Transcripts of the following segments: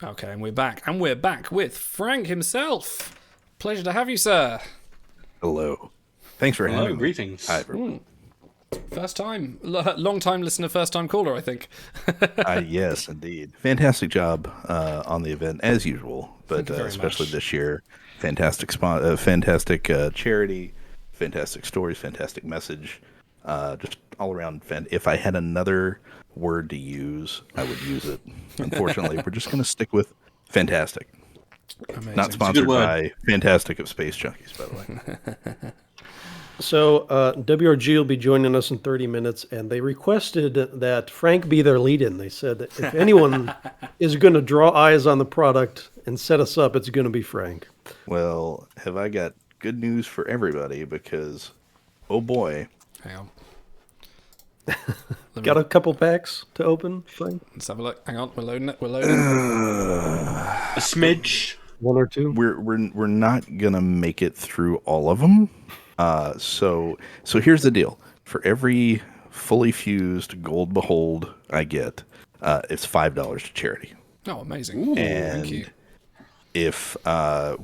Okay, and we're back. And we're back with Frank himself. Pleasure to have you, sir. Hello. Thanks for Hello, having me. greetings. Hi, everyone. First time, long time listener, first time caller, I think. Yes, indeed. Fantastic job on the event, as usual, but you very especially much. this year. Fantastic fantastic charity, fantastic stories, fantastic message. Just all around. If I had another word to use, I would use it. Unfortunately, we're just going to stick with fantastic. Amazing. Not It's a good sponsored word. by Fantastic of Space Junkies, by the way. So WRG will be joining us in 30 minutes, and they requested that Frank be their lead-in. They said that if anyone is going to draw eyes on the product and set us up, it's going to be Frank. Well, have I got good news for everybody? Because, oh boy, Hang on. Got a couple packs to open, Frank? Let's have a look. Hang on, we're loading it. We're loading. A smidge. One or two? we're not gonna make it through all of them. So here's the deal: for every fully fused gold behold I get, it's $5 to charity. Oh, amazing. Thank you. And if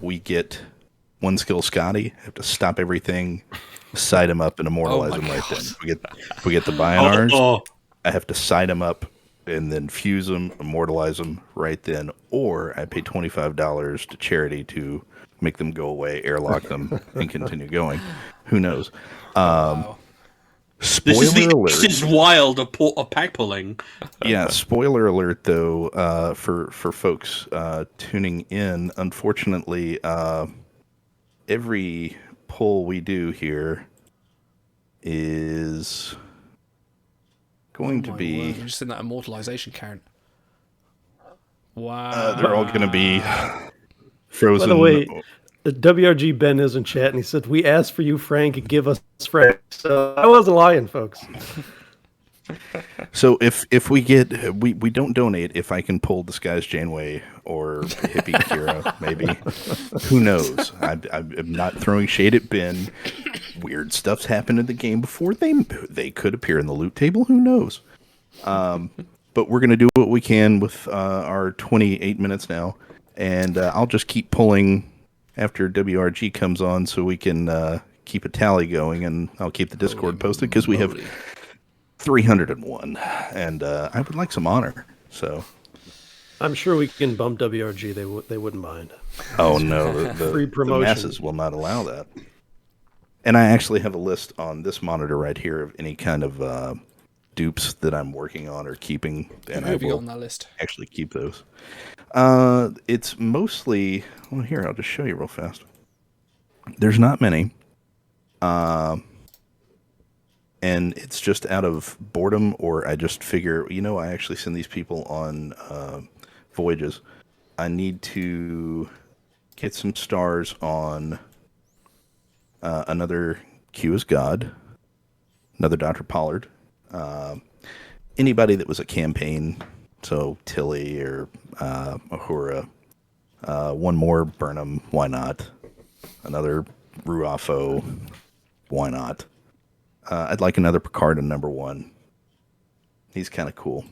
we get one skill Scotty, I have to stop everything, side him up, and immortalize Oh my him right then. God. If we get the Bionars, Oh, I have to side him up and then fuse them, immortalize them right then, or I pay $25 to charity to make them go away, airlock them, and continue going. Who knows? Wow. Spoiler this alert! is wild. A pack pulling. Yeah, spoiler alert though. For folks tuning in, unfortunately, every pull we do here is going to My be. word, I'm just in that immortalization count. Wow. They're all going to be frozen. By the way, the WRG Ben is in chat, and he said, "We asked for you, Frank. Give us Frank." So I wasn't lying, folks. So if we get we don't donate if I can pull Disguise Janeway or Hippie Kira, maybe. Who knows? I'm not throwing shade at Ben. Weird stuff's happened in the game before. They could appear in the loot table. Who knows? But we're gonna do what we can with our 28 minutes now, and I'll just keep pulling after WRG comes on so we can keep a tally going, and I'll keep the Discord posted because we have Moly. 301, and I would like some honor. So, I'm sure we can bump WRG. They wouldn't mind. oh no, Free the promotion. masses will not allow that. And I actually have a list on this monitor right here of any kind of dupes that I'm working on or keeping, and Who I have you got will on that list? actually keep those. It's mostly. Well, here I'll just show you real fast. There's not many. And it's just out of boredom, or I just figure, I actually send these people on voyages. I need to get some stars on another Q is God, another Dr. Pollard, anybody that was a campaign, so Tilly or Uhura, one more Burnham, why not? Another Ruafo, why not? I'd like another Picard in number 1. He's kind of cool.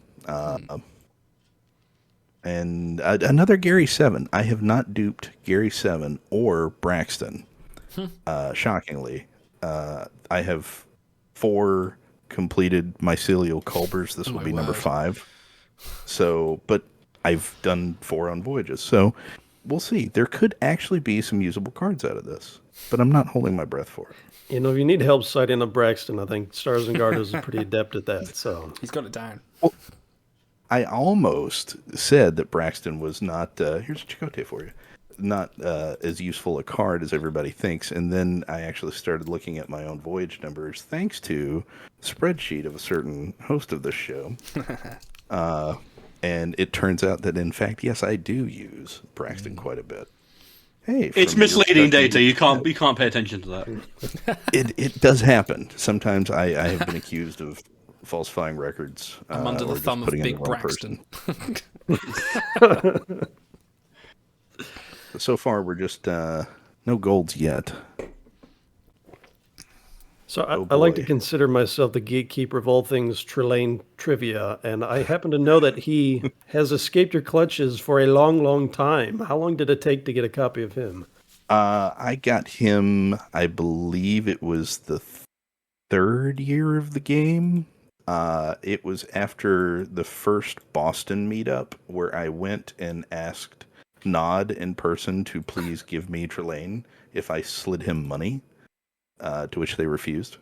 And another Gary 7. I have not duped Gary 7 or Braxton. Shockingly. I have 4 completed mycelial Culbers. This will my be number word. 5. So, but I've done 4 on voyages. So we'll see. There could actually be some usable cards out of this. But I'm not holding my breath for it. If you need help sighting up Braxton, I think Stars and Garters is pretty adept at that. So He's got it down. I almost said that Braxton was not. Here's a Chakotay for you. Not as useful a card as everybody thinks. And then I actually started looking at my own voyage numbers, thanks to the spreadsheet of a certain host of this show. And it turns out that, in fact, yes, I do use Braxton quite a bit. Hey, It's from your misleading Chucky- data. You can't pay attention to that. It does happen. Sometimes I have been accused of falsifying records. I'm under or the just thumb of putting in Big the wrong Braxton. person. So far, we're just no golds yet. So Oh, I like to boy. consider myself the gatekeeper of all things Trelane trivia, and I happen to know that he has escaped your clutches for a long, long time. How long did it take to get a copy of him? I got him, I believe it was the third year of the game. It was after the first Boston meetup where I went and asked Nod in person to please give me Trelane if I slid him money, to which they refused.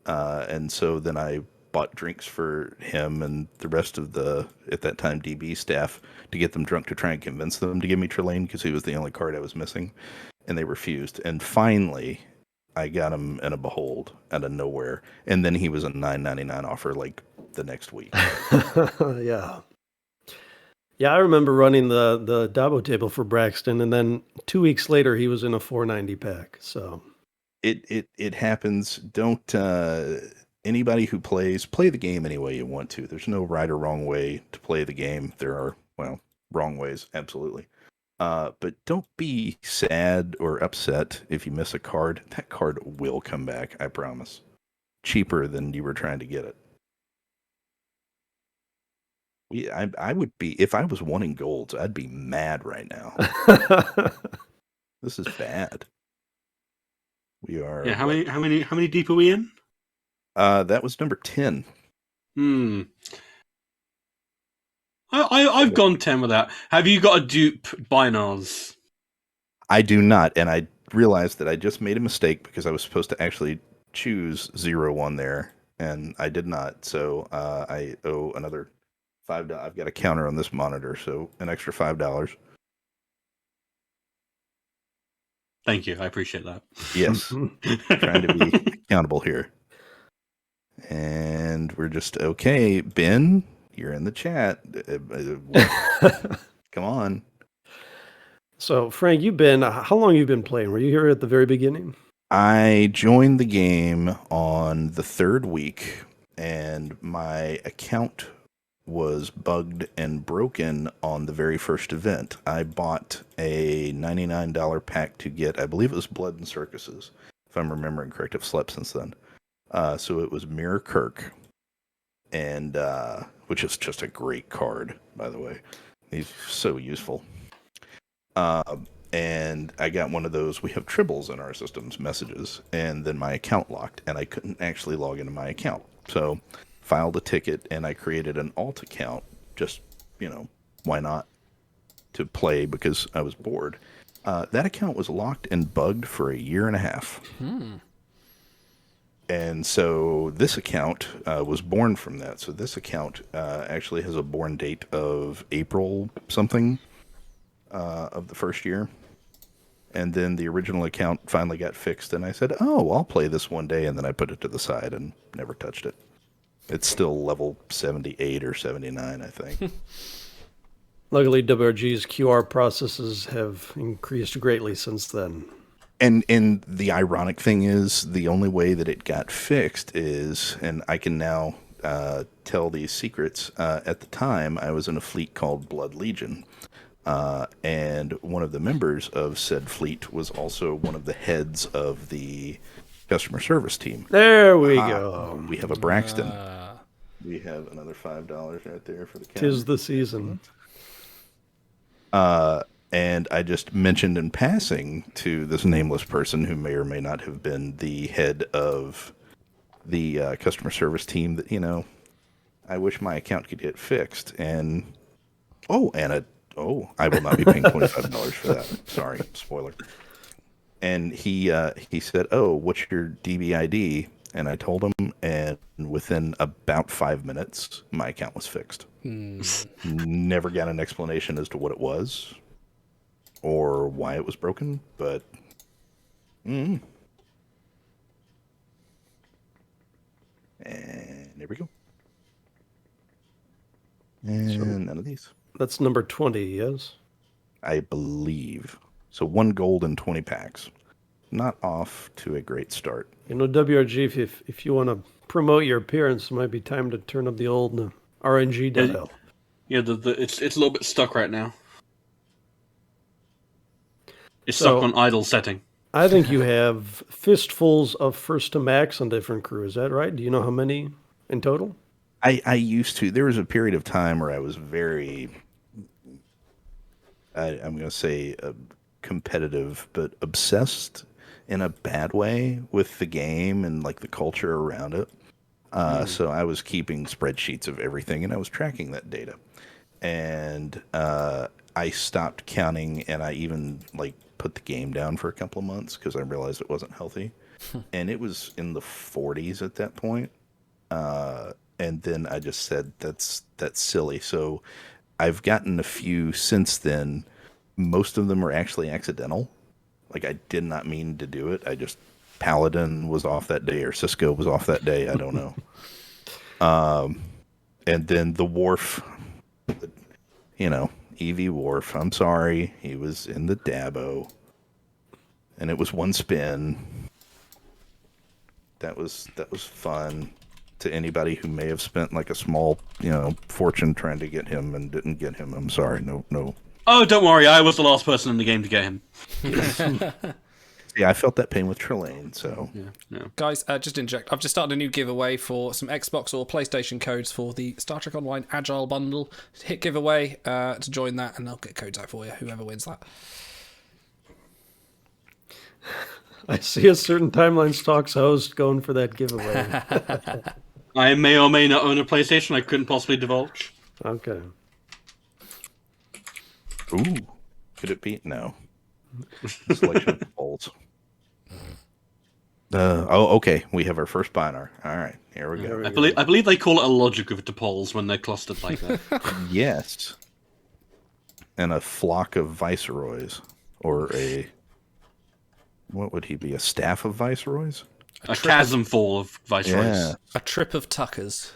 And so then I bought drinks for him and the rest of the, at that time, DB staff to get them drunk to try and convince them to give me Trelane because he was the only card I was missing. And they refused. And finally, I got him in a behold out of nowhere. And then he was a $9.99 offer like the next week. Yeah. Yeah, I remember running the Dabo table for Braxton, and then 2 weeks later he was in a 490 pack. So It happens. Don't anybody who plays, play the game any way you want to. There's no right or wrong way to play the game. There are, well, wrong ways, absolutely. But don't be sad or upset if you miss a card. That card will come back, I promise. Cheaper than you were trying to get it. I would be, if I was wanting golds, I'd be mad right now. This is bad. We are. Yeah, how many deep are we in? That was number 10. I've gone 10 with that. Have you got a dupe Binars? I do not, and I realized that I just made a mistake because I was supposed to actually choose 0-1 there, and I did not. So I owe another $5. I've got a counter on this monitor, so an extra $5. Thank you, I appreciate that. Yes, trying to be accountable here. And we're just okay. Ben, you're in the chat. Come on. So Frank, how long you been playing? Were you here at the very beginning? I joined the game on the third week, and my account was bugged and broken on the very first event. I bought a $99 pack to get, I believe it was Blood and Circuses, if I'm remembering correct. I've slept since then. So it was Mirror Kirk, and which is just a great card, by the way. He's so useful. And I got one of those, we have tribbles in our systems messages, and then my account locked, and I couldn't actually log into my account. So filed a ticket, and I created an alt account, just, why not, to play because I was bored. That account was locked and bugged for a year and a half. And so this account was born from that. So this account actually has a born date of April something of the first year. And then the original account finally got fixed, and I said, oh, I'll play this one day, and then I put it to the side and never touched it. It's still level 78 or 79, I think. Luckily, WRG's QR processes have increased greatly since then. And the ironic thing is, the only way that it got fixed is, and I can now tell these secrets, at the time, I was in a fleet called Blood Legion. And one of the members of said fleet was also one of the heads of the customer service team. There we go. We have a Braxton. We have another $5 right there for the counter. 'Tis the season. And I just mentioned in passing to this nameless person who may or may not have been the head of the customer service team that, I wish my account could get fixed. And, I will not be paying $25 for that. Sorry, spoiler. And he said, oh, what's your DBID? And I told him, and within about 5 minutes, my account was fixed. Never got an explanation as to what it was or why it was broken, but and there we go. And none of these. That's number 20, yes? I believe. So 1 gold and 20 packs. Not off to a great start. WRG, if you want to promote your appearance, it might be time to turn up the old RNG dial. Yeah, it's a little bit stuck right now. It's So- stuck on idle setting. I think you have fistfuls of first to max on different crews. Is that right? Do you know how many in total? I used to. There was a period of time where I was very, I'm going to say, competitive, but obsessed in a bad way with the game and like the culture around it. So I was keeping spreadsheets of everything and I was tracking that data. And I stopped counting and I even like put the game down for a couple of months because I realized it wasn't healthy. And it was in the 40s at that point. And then I just said that's silly. So I've gotten a few since then. Most of them are actually accidental. Like I did not mean to do it. I just Paladin was off that day or Cisco was off that day. I don't know. And then the Wharf, Evie Wharf. I'm sorry, he was in the Dabo, and it was one spin. That was fun to anybody who may have spent like a small, fortune trying to get him and didn't get him. I'm sorry, no. Oh, don't worry, I was the last person in the game to get him. Yeah, I felt that pain with Trelane, so. Yeah. Guys, just inject. I've just started a new giveaway for some Xbox or PlayStation codes for the Star Trek Online Agile Bundle. Hit giveaway to join that, and I'll get codes out for you, whoever wins that. I see a certain Timeline Talks host going for that giveaway. I may or may not own a PlayStation. I couldn't possibly divulge. Okay. Ooh, could it be? No. Selection of polls. Okay. We have our first binar. All right, here we go. I believe they call it a logic of polls when they're clustered like that. Yes. And a flock of viceroys, or what would he be? A staff of viceroys? A chasm full of viceroys. Yeah. A trip of Tuckers.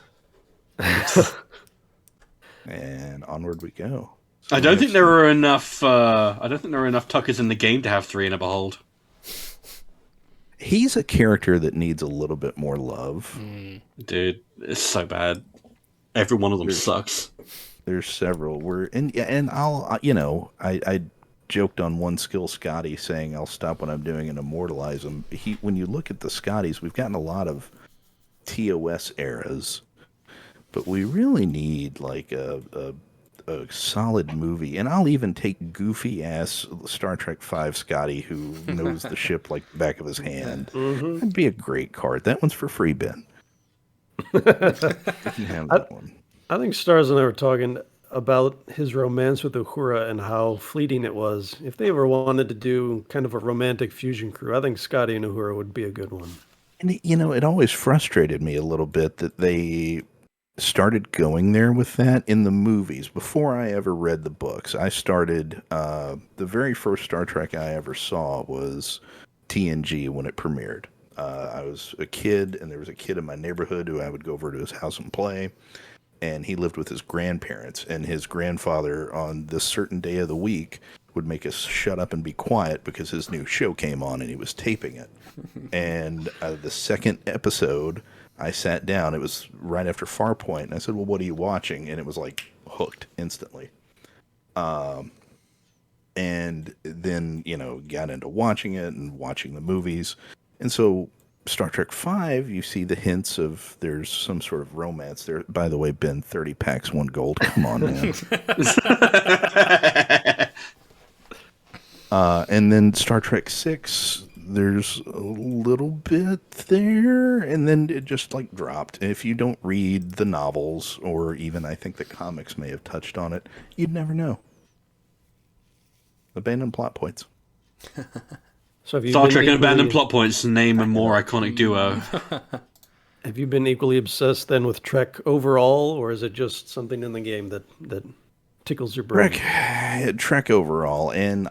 And onward we go. I don't think there are enough. I don't think there are enough Tuckers in the game to have 3 in a behold. He's a character that needs a little bit more love. Dude, it's so bad. Every one of them sucks. There's several. And I'll I joked on one skill Scotty saying I'll stop what I'm doing and immortalize him. When you look at the Scotties, we've gotten a lot of TOS eras, but we really need like a solid movie, and I'll even take goofy ass Star Trek V Scotty who knows the ship like the back of his hand. That'd be a great card. That one's for free, Ben. You have that one. I think Stars and I were talking about his romance with Uhura and how fleeting it was. If they ever wanted to do kind of a romantic fusion crew, I think Scotty and Uhura would be a good one. And it always frustrated me a little bit that they started going there with that in the movies. Before I ever read the books, I started, the very first Star Trek I ever saw was TNG when it premiered. I was a kid, and there was a kid in my neighborhood who I would go over to his house and play, and he lived with his grandparents, and his grandfather on this certain day of the week would make us shut up and be quiet because his new show came on and he was taping it. And the second episode, I sat down. It was right after Farpoint, and I said, "Well, what are you watching?" And it was like hooked instantly. And then got into watching it and watching the movies, and so Star Trek V, you see the hints of there's some sort of romance there. By the way, Ben, 30 packs, 1 gold. Come on, man. And then Star Trek VI. There's a little bit there, and then it just like dropped. If you don't read the novels, or even I think the comics may have touched on it, you'd never know. Abandoned plot points. So have you Star been Trek and Abandoned equally- Plot Points, name a more iconic duo. Have you been equally obsessed then with Trek overall, or is it just something in the game that tickles your brain? Trek overall, and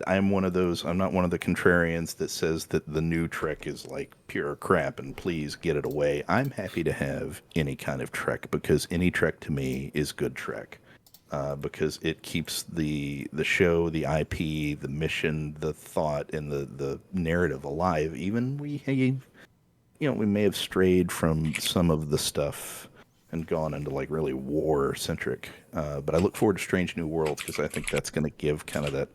I'm one of those. I'm not one of the contrarians that says that the new Trek is like pure crap and please get it away. I'm happy to have any kind of Trek because any Trek to me is good Trek. Because it keeps the show, the IP, the mission, the thought, and the narrative alive. Even we may have strayed from some of the stuff and gone into like really war centric. But I look forward to Strange New Worlds because I think that's going to give kind of that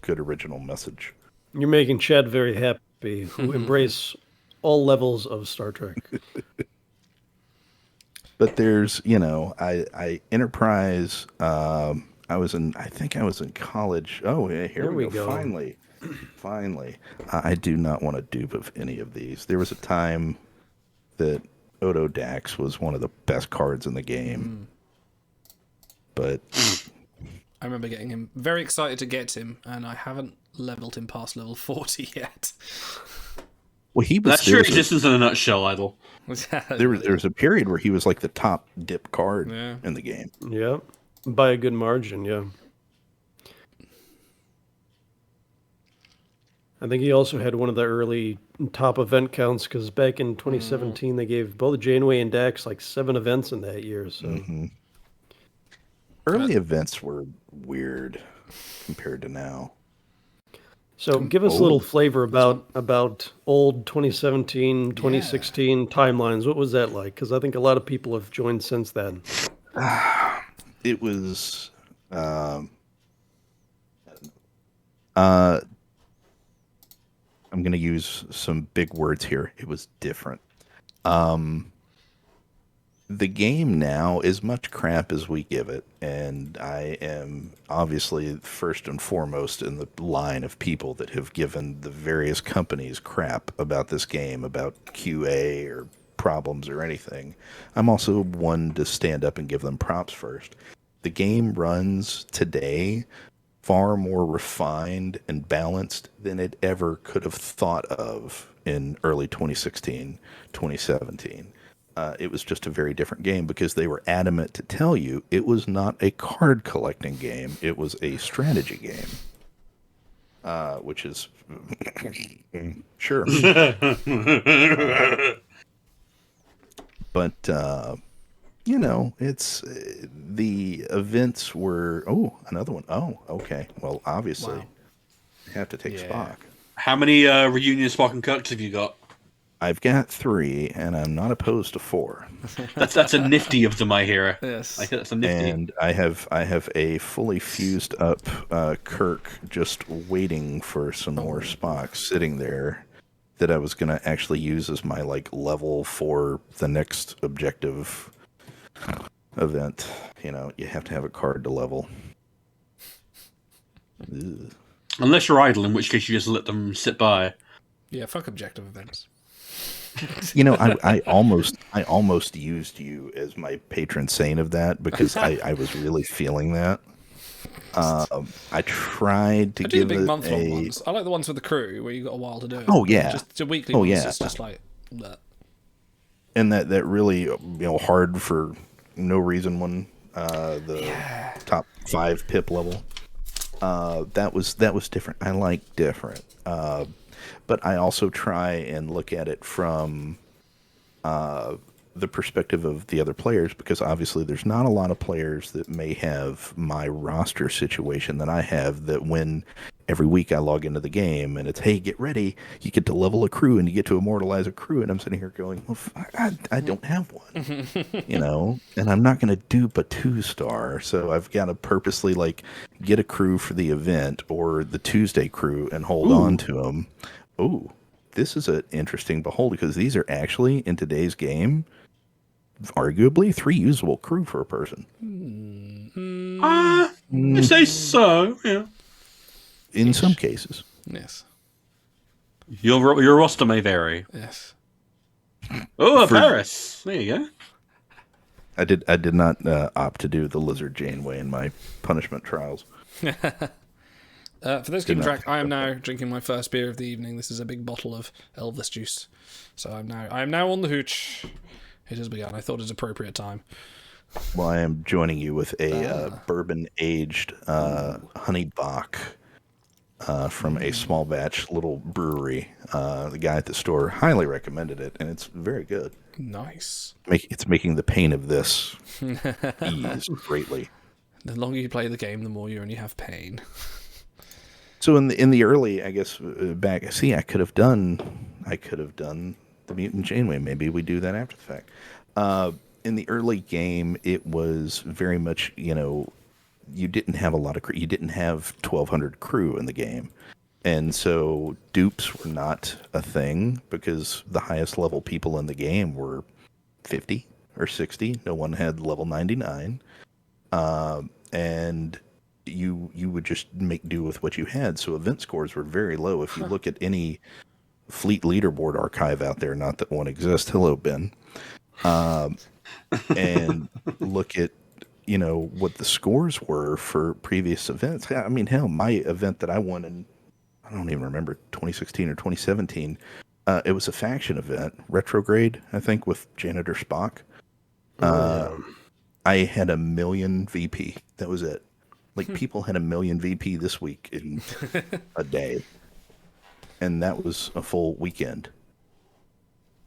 good original message. You're making Chad very happy, who embrace all levels of Star Trek. But there's, I Enterprise. I think I was in college. Oh, yeah, here we go. Finally. I do not want a dupe of any of these. There was a time that Odo Dax was one of the best cards in the game. But I remember getting him, very excited to get him, and I haven't leveled him past level 40 yet. well, he was. That's your existence in a nutshell, Idle. There was a period where he was like the top dip card Yeah. in the game. Yeah, by a good margin, yeah. I think he also had one of the early top event counts because back in 2017 they gave both Janeway and Dax like 7 events in that year. So Early events were weird compared to now. So give us a little flavor about old 2017, 2016 timelines. What was that like? Because I think a lot of people have joined since then. It was I'm going to use some big words here. It was different. The game now is much crap as we give it, and I am obviously first and foremost in the line of people that have given the various companies crap about this game, about QA or problems or anything. I'm also one to stand up and give them props first. The game runs today far more refined and balanced than it ever could have thought of in early 2016, 2017. It was just a very different game because they were adamant to tell you it was not a card collecting game. It was a strategy game. Which is sure. But it's the events were another one. Oh, okay. Well, obviously, you have to take Spock. How many reunion Spock and Kirks have you got? I've got 3, and I'm not opposed to 4. That's a nifty of them, I hear. Yes. I think that's a nifty. And I have a fully fused up Kirk just waiting for some more Spock sitting there that I was gonna actually use as my level for the next objective event. You have to have a card to level. Ugh. Unless you're idle, in which case you just let them sit by. Yeah, fuck objective events. I almost used you as my patron saint of that because I was really feeling that. I tried to I do give the big it month-long ones. I like the ones with the crew where you got a while to do it. Oh yeah, just the weekly ones. Yeah. It's just like that. And that really hard for no reason one. The top 5 pip level. That was different. I like different. But I also try and look at it from the perspective of the other players, because obviously there's not a lot of players that may have my roster situation that I have, that when every week I log into the game and it's, hey, get ready, you get to level a crew and you get to immortalize a crew, and I'm sitting here going, well, I don't have one, and I'm not going to dupe a 2-star, so I've got to purposely get a crew for the event or the Tuesday crew and hold on to them. Oh, this is an interesting behold, because these are actually, in today's game, arguably 3 usable crew for a person. You say so, yeah. In some cases. Yes. Your roster may vary. Yes. Oh, Paris. There you go. I did not opt to do the Lizard Janeway in my punishment trials. For those keeping track, I am now drinking my first beer of the evening. This is a big bottle of Elvis juice. So I am now on the hooch. It has begun. I thought it was appropriate time. Well, I am joining you with a bourbon-aged honey bock from a small batch little brewery. The guy at the store highly recommended it, and it's very good. Nice. It's making the pain of this ease greatly. The longer you play the game, the more you only have pain. So in the early, I guess back, I could have done the Mutant Janeway. Maybe we do that after the fact. In the early game, it was very much you didn't have a lot of crew. You didn't have 1,200 crew in the game. And so dupes were not a thing because the highest level people in the game were 50 or 60. No one had level 99. And you would just make do with what you had. So event scores were very low. If you look at any fleet leaderboard archive out there, not that one exists. Hello, Ben. And look at, what the scores were for previous events. I mean, hell, my event that I won in, I don't even remember, 2016 or 2017, it was a faction event, Retrograde, I think, with Janitor Spock. I had 1 million VP. That was it. Like, people had 1 million VP this week in a day. And that was a full weekend.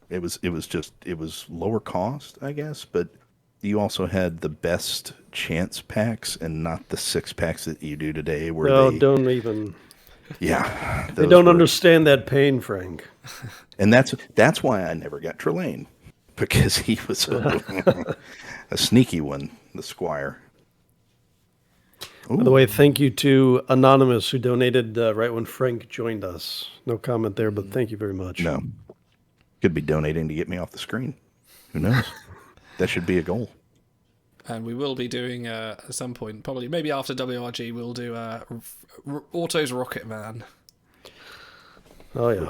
It was lower cost, I guess, but you also had the best chance packs and not the 6 packs that you do today where don't even. Yeah. They don't understand that pain, Frank. And that's why I never got Trelane, because he was a sneaky one, the Squire. By the way, thank you to Anonymous, who donated right when Frank joined us. No comment there, but thank you very much. No. Could be donating to get me off the screen. Who knows? That should be a goal. And we will be doing, at some point, probably maybe after WRG, we'll do Auto's Rocket Man. Oh, yeah.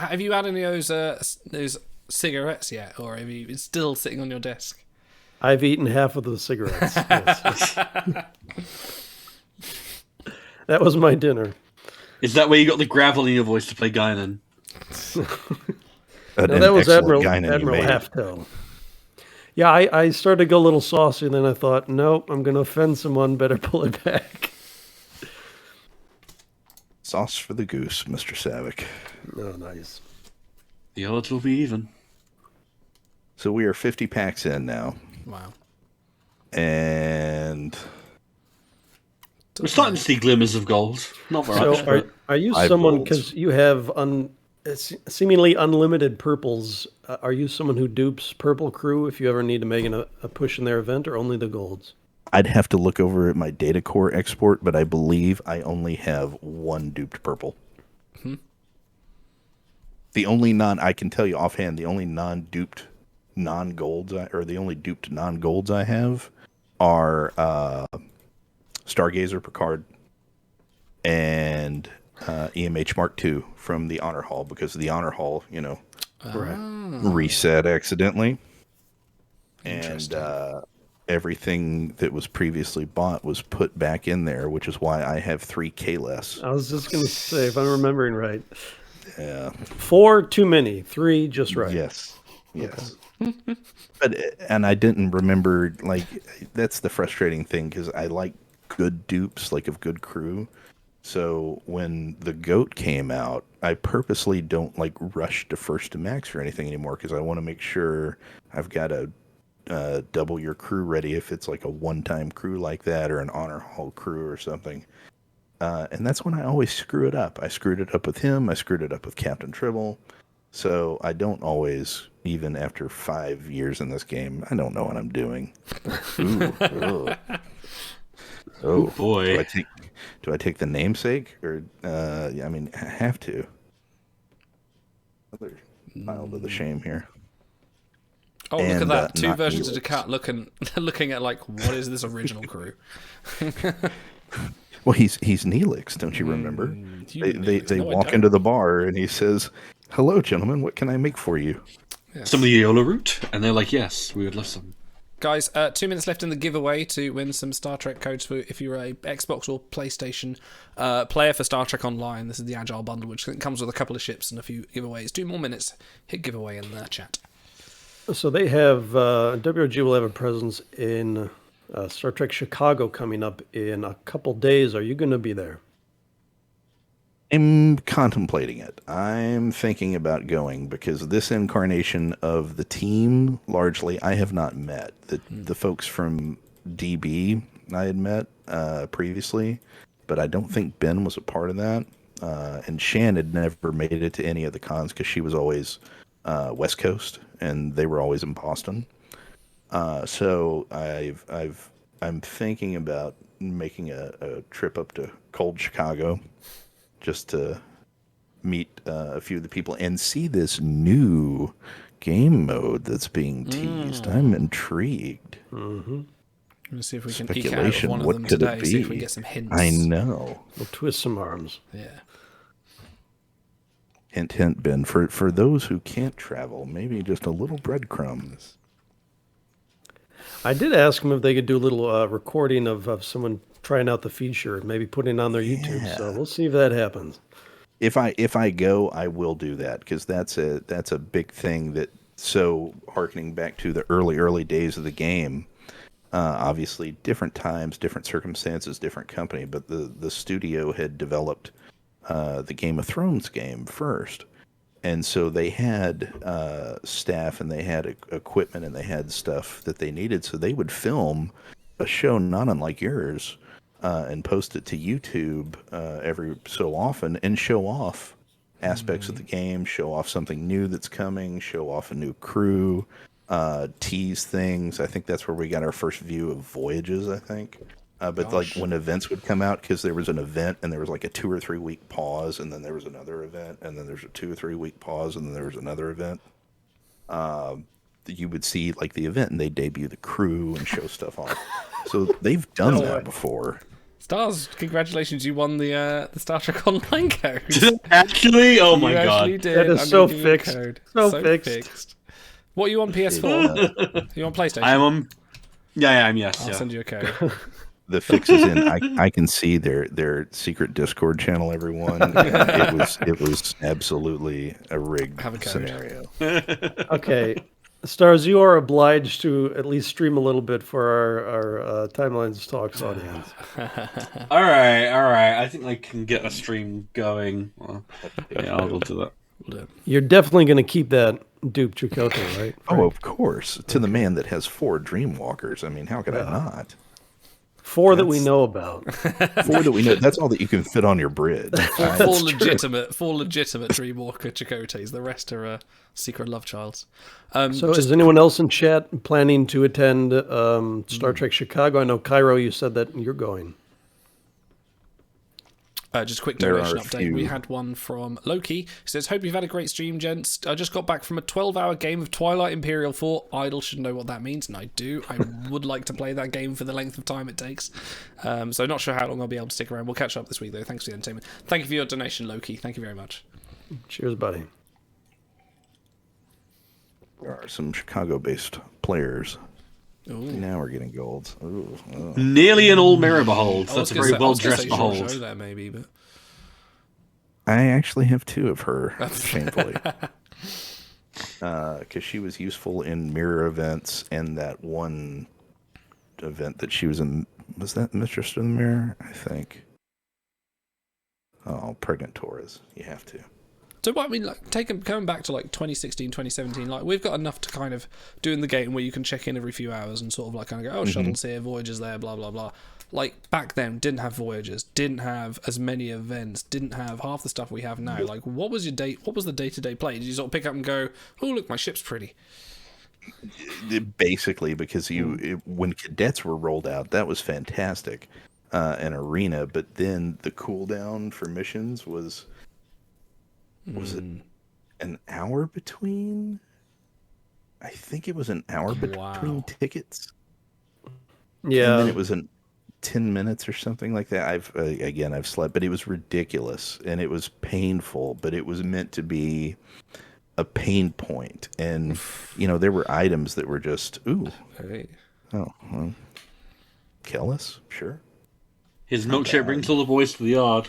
Have you had any of those cigarettes yet? Or have you, it's still sitting on your desk? I've eaten half of the cigarettes. Yes. That was my dinner. Is that where you got the gravel in your voice to play Guinan? No, that was Admiral Halftail. Yeah, I started to go a little saucy, and then I thought, nope, I'm going to offend someone. Better pull it back. Sauce for the goose, Mr. Savick. Oh, nice. The odds will be even. So we are 50 packs in now. Wow. And we're starting to see glimmers of gold. Not very much. So are you someone, because you have seemingly unlimited purples, are you someone who dupes purple crew if you ever need to make a push in their event, or only the golds? I'd have to look over at my data core export, but I believe I only have 1 duped purple. The only I can tell you offhand, the only non-duped non-golds, the only duped non-golds I have are Stargazer Picard and EMH Mark II from the Honor Hall, because the Honor Hall, reset accidentally. And everything that was previously bought was put back in there, which is why I have 3 K-less. I was just going to say, if I'm remembering right. Yeah. 4 too many, 3 just right. Yes. And I didn't remember, that's the frustrating thing, because I like good dupes, of good crew. So when the GOAT came out, I purposely don't rush to first to max or anything anymore, because I want to make sure I've got a double your crew ready if it's a one-time crew like that, or an honor hall crew or something. And that's when I always screw it up. I screwed it up with him. I screwed it up with Captain Tribble. So I don't always, even after 5 years in this game, I don't know what I'm doing. Oh boy! Do I take the namesake, or I have to. Another pile to the shame here. Oh, look at that! 2 versions of Descartes looking at what is this original crew? Well, he's Neelix, don't you remember? They walk into the bar and he says, "Hello, gentlemen. What can I make for you?" Yes. Some of the Eola route, and they're like, "Yes, we would love some." Guys, 2 minutes left in the giveaway to win some Star Trek codes for if you're a Xbox or PlayStation player for Star Trek Online. This is the Agile Bundle, which comes with a couple of ships and a few giveaways. 2 more minutes. Hit giveaway in the chat. So they have, WRG will have a presence in Star Trek Chicago coming up in a couple days. Are you going to be there? I'm contemplating it. I'm thinking about going, because this incarnation of the team, largely, I have not met. The folks from DB I had met previously, but I don't think Ben was a part of that. And Shan had never made it to any of the cons because she was always West Coast, and they were always in Boston. So I've I'm thinking about making a trip up to cold Chicago just to meet a few of the people and see this new game mode that's being teased. I'm intrigued. Let's see if we can eke out of Speculation. one of What them could today. it See if we can be? get some hints. I know. We'll twist some arms. Yeah. Hint, hint, Ben. For those who can't travel, maybe just a little breadcrumbs. I did ask them if they could do a little recording of someone trying out the feature, maybe putting it on their YouTube. So we'll see if that happens. If I go, I will do that because that's a big thing. That so harkening back to the early days of the game. Obviously, different times, different circumstances, different company, but the studio had developed the Game of Thrones game first. And so they had staff and they had equipment and they had stuff that they needed. So they would film a show not unlike yours and post it to YouTube every so often and show off aspects of the game, show off something new that's coming, show off a new crew, tease things. I think that's where we got our first view of Voyages, I think. But like when events would come out, because there was an event and there was like a 2 or 3 week pause, and then there was another event, and then there's a 2 or 3 week pause, and then there was another event. You would see like the event, and they debut the crew and show stuff off. So they've done that before. Stars, congratulations! You won the Star Trek Online code. Actually, oh my You god. actually did. That is I'm so gonna give you a fixed. code. So fixed. What are you on PS4? You on PlayStation? I'm on. Yeah, I am. Yes. I'll yeah. send you a code. The fix is in. I can see their secret Discord channel. Everyone, and it was absolutely a rigged Have a code. scenario. Okay. Stars, you are obliged to at least stream a little bit for our Timelines Talks audience. All right. I think I can get a stream going. Well, yeah, I'll do that. You're definitely going to keep that Duke Chakotay, right? Oh, of course, to the man that has 4 Dreamwalkers. I mean, how could I not? 4 that we know about. 4 that we know. That's all that you can fit on your bridge. Four legitimate Dreamwalker Chakotay's. The rest are secret love childs. So is anyone else in chat planning to attend Star Trek Chicago? I know, Cairo, you said that you're going. Just a quick There donation are a update. few. We had one from Loki. He says, hope you've had a great stream, gents. I just got back from a 12-hour game of Twilight Imperial 4. Idle should know what that means, and I do. I would like to play that game for the length of time it takes. So not sure how long I'll be able to stick around. We'll catch up this week, though. Thanks for the entertainment. Thank you for your donation, Loki. Thank you very much. Cheers, buddy. There are some Chicago-based players. Ooh. Now we're getting golds. Ooh, oh. Nearly an all mirror beholds. I That's was a gonna very say- I well was gonna dressed say short behold. show there, maybe, but I actually have 2 of her, shamefully. Because she was useful in mirror events and that one event that she was in. Was that Mistress of the Mirror? I think. Oh, Pregnant Taurus. You have to. So what I mean, like, coming back to like 2016, 2017, like we've got enough to kind of do in the game where you can check in every few hours and sort of like kind of go, oh, shuttles here, Voyagers there, blah blah blah. Like back then, didn't have Voyagers, didn't have as many events, didn't have half the stuff we have now. Like, what was your day? What was the day-to-day play? Did you sort of pick up and go, oh look, my ship's pretty? Basically, because when cadets were rolled out, that was fantastic, an arena. But then the cooldown for missions was it an hour between? I think it was an hour between Wow. tickets. Yeah. And then it was 10 minutes or something like that. I've slept, but it was ridiculous and it was painful, but it was meant to be a pain point. And, there were items that were just, ooh, Hey. oh, well, kill us? Sure. His milkshake brings all the boys to the yard.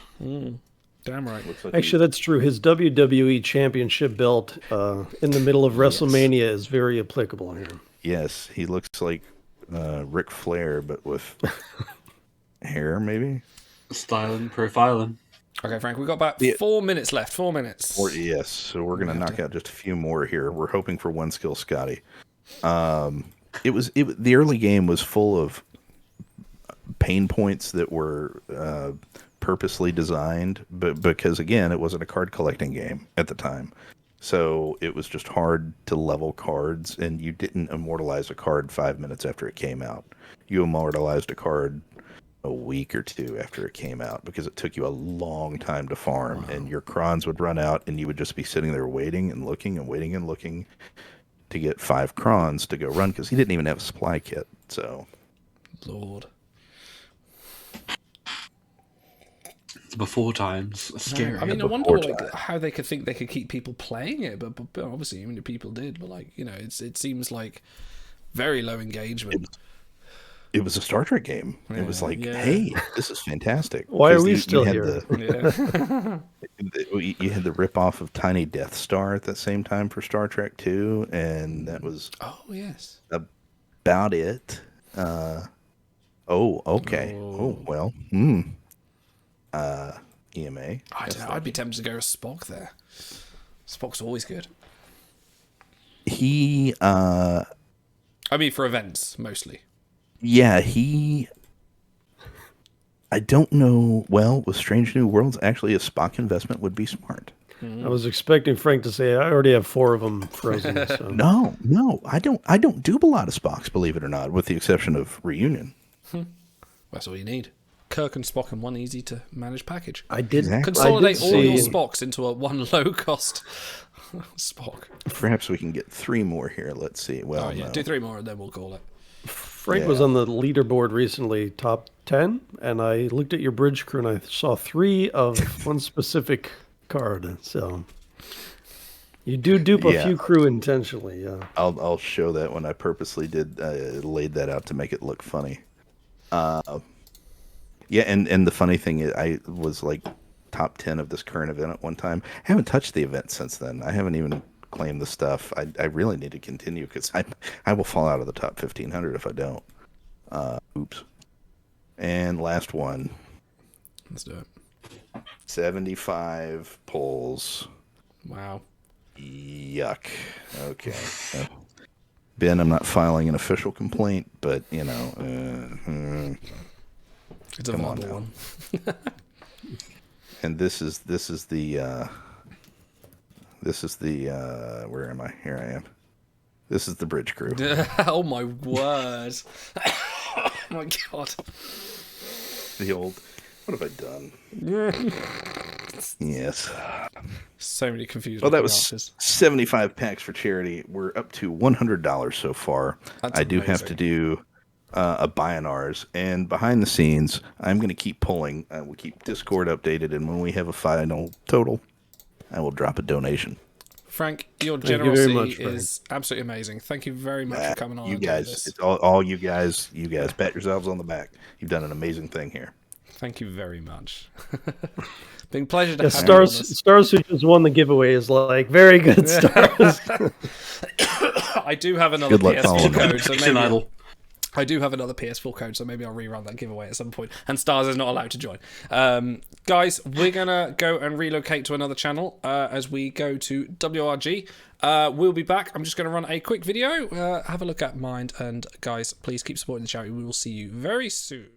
Damn right. Actually, that's true. His WWE Championship belt in the middle of WrestleMania is very applicable here. Yes, he looks like Ric Flair, but with hair, maybe? Styling, profiling. Okay, Frank, we've got about 4 minutes left. 4 minutes. Or yes, so we're gonna knock out just a few more here. We're hoping for one skill, Scotty. The early game was full of pain points that were purposely designed, but because again, it wasn't a card collecting game at the time. So it was just hard to level cards, and you didn't immortalize a card 5 minutes after it came out. You immortalized a card a week or two after it came out because it took you a long time to farm, and your crons would run out, and you would just be sitting there waiting and looking and waiting and looking to get 5 crons to go run because he didn't even have a supply kit. So, Lord. Before times, scary. I mean, I before wonder like time. how they could think they could keep people playing it, but obviously, even if people did, but like it seems like very low engagement. It was a Star Trek game. It was like, yeah. hey, this is fantastic. Why are 'Cause we you still had here? Yeah. You had the rip-off of Tiny Death Star at the same time for Star Trek 2, and that was Oh yes. about it. Okay. Oh, well. EMA. I don't know. I'd be tempted to go with Spock there. Spock's always good. He, I mean, for events mostly. yeah, I don't know. Well, with Strange New Worlds, actually, a Spock investment would be smart. I was expecting Frank to say, I already have 4 of them frozen. So. No, I don't do a lot of Spocks, believe it or not, with the exception of Reunion. That's all you need. Kirk and Spock in one easy to manage package. I did Exactly. Consolidate all your see- Spocks into a one low cost Spock. Perhaps we can get 3 more here. Let's see. Well, Oh yeah, no. do 3 more and then we'll call it. Frank was Yeah. on the leaderboard recently, top 10, and I looked at your bridge crew and I saw 3 of one specific card. So you do dupe a Yeah. few crew intentionally, yeah. I'll show that when I purposely laid that out to make it look funny. Yeah, and the funny thing is, I was like top 10 of this current event at one time. I haven't touched the event since then. I haven't even claimed the stuff. I really need to continue because I will fall out of the top 1500 if I don't. Oops. And last one, Let's do it. 75 pulls. Wow. Yuck. Okay. Ben, I'm not filing an official complaint, but you know, It's a Come on verbal now. one. and this is the where am I? Here I am. This is the bridge crew. Oh my word. Oh my god. The old. What have I done? Yes. So many confused Well, that looking was arches. 75 packs for charity. We're up to $100 so far. That's I do have amazing. to do a buy on ours, and behind the scenes, I'm going to keep pulling. We'll keep Discord updated, and when we have a final total, I will drop a donation. Frank, your Thank you very generosity much, Frank. is absolutely amazing. Thank you very much for coming on. You and doing guys, this. it's all you guys. You guys, pat yourselves on the back. You've done an amazing thing here. Thank you very much. Been a pleasure to Yeah, have you on this. Stars who just won the giveaway is like, very good, Stars. I do have another Good luck PS4 following that. code, so Fiction maybe idol. I do have another PS4 code, so maybe I'll rerun that giveaway at some point. And Stars is not allowed to join. Guys, we're gonna go and relocate to another channel as we go to WRG. We'll be back. I'm just gonna run a quick video. Have a look at Mind, and guys, please keep supporting the channel. We will see you very soon.